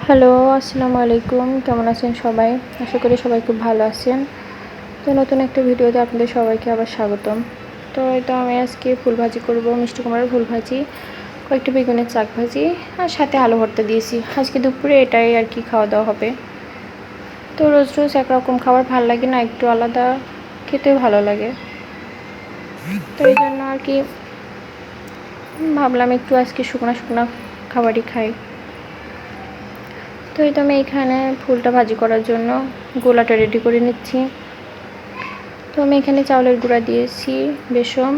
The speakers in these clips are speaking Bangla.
হ্যালো, আসসালামু আলাইকুম। কেমন আছেন সবাই? আশা করি সবাই খুব ভালো আছেন। তো নতুন একটা ভিডিওতে আপনাদের সবাইকে আবার স্বাগতম। তো এটা আমি আজকে ফুল ভাজি করব, মিষ্টি কুমড়ার ফুল ভাজি, কয়েকটা বেগুনের শাক ভাজি আর সাথে আলু ভর্তা দিয়েছি। আজকে দুপুরে এটাই আর কি খাওয়া দাওয়া হবে। তো রোজ রোজ একরকম খাবার ভালো লাগে না, একটু আলাদা খেতেও ভালো লাগে। তো এই জন্য আর কি ভাবলাম একটু আজকে শুকনা শুকনা খাবারই খাই। তো এই তো আমি এখানে ফুলটা ভাজি করার জন্য গোলাটা রেডি করে নিচ্ছি। তো আমি এখানে চাউলের গুঁড়া দিয়েছি, বেসন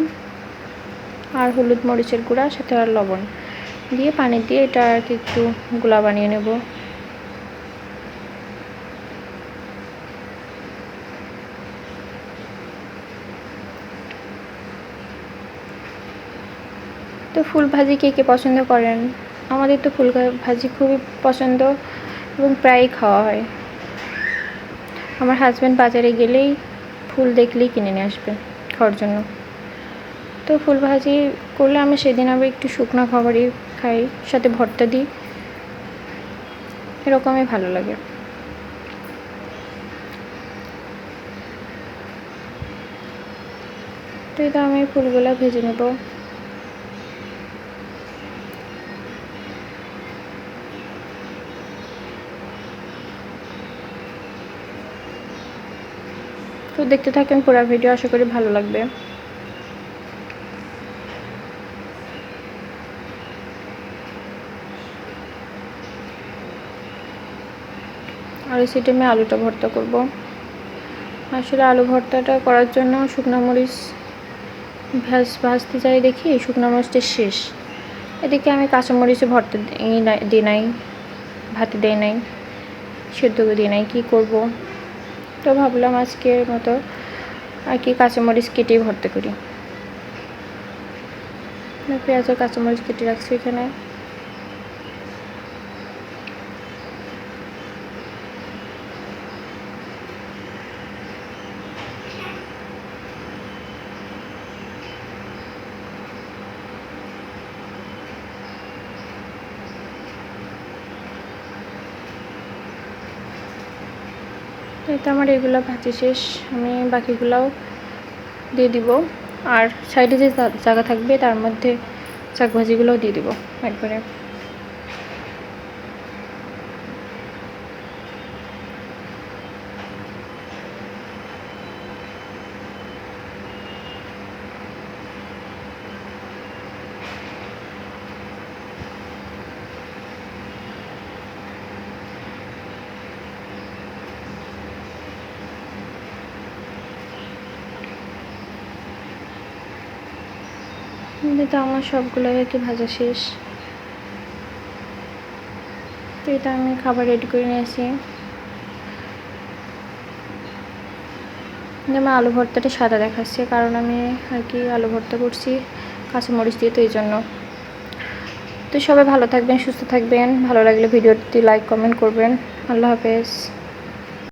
আর হলুদ মরিচের গুঁড়া, সাথে আর লবণ দিয়ে পানি দিয়ে এটা আর কি একটু গোলা বানিয়ে নেব। তো ফুল ভাজি কে কে পছন্দ করেন? আমাদের তো ফুল ভাজি খুবই পছন্দ এবং প্রায়ই খাওয়া হয়। আমার হাজব্যান্ড বাজারে গেলেই ফুল দেখলেই কিনে নিয়ে আসবে খাওয়ার জন্য। তো ফুল ভাজি করলে আমি সেদিন আবার একটু শুকনো খাবারই খাই, সাথে ভর্তা দিই, এরকমই ভালো লাগে। তো এটা আমি ফুলগুলো ভেজে নেব। তো দেখতে থাকেন পুরো ভিডিও, আশা করি ভালো লাগবে। আর এই সাইডে আমি আলুটা ভর্তা করব। আসলে আলু ভর্তাটা করার জন্য শুকনো মরিচ ভাজতে যাই, দেখি শুকনো মরিচটা শেষ। এদিকে আমি কাঁচামরিচে ভর্তা দিই নাই, ভাতে দেয় নাই, সেদ্ধ দিই নাই, কী করব। তো ভাবলাম আজকের মতো আর কি কাঁচামরিচ কেটেই ভর্তা করি। পেঁয়াজ আর কাঁচামরিচ কেটে রাখছি এখানে। তো আমার এগুলো ভাজি শেষ, আমি বাকিগুলোও দিয়ে দিব। আর সাইডে যে জায়গা থাকবে তার মধ্যে শাক ভাজিগুলোও দিয়ে দিব একবারে। তো আমার সবগুলো আর কি ভাজা শেষ। তো এটা আমি খাবার রেডি করে নিয়েছি। আমার আলু ভর্তাটা সাদা দেখাচ্ছে, কারণ আমি আর কি আলু ভর্তা করছি কাঁচামরিচ দিয়ে, তো এই জন্য। তো সবাই ভালো থাকবেন, সুস্থ থাকবেন। ভালো লাগলে ভিডিওটি লাইক কমেন্ট করবেন। আল্লাহ হাফেজ।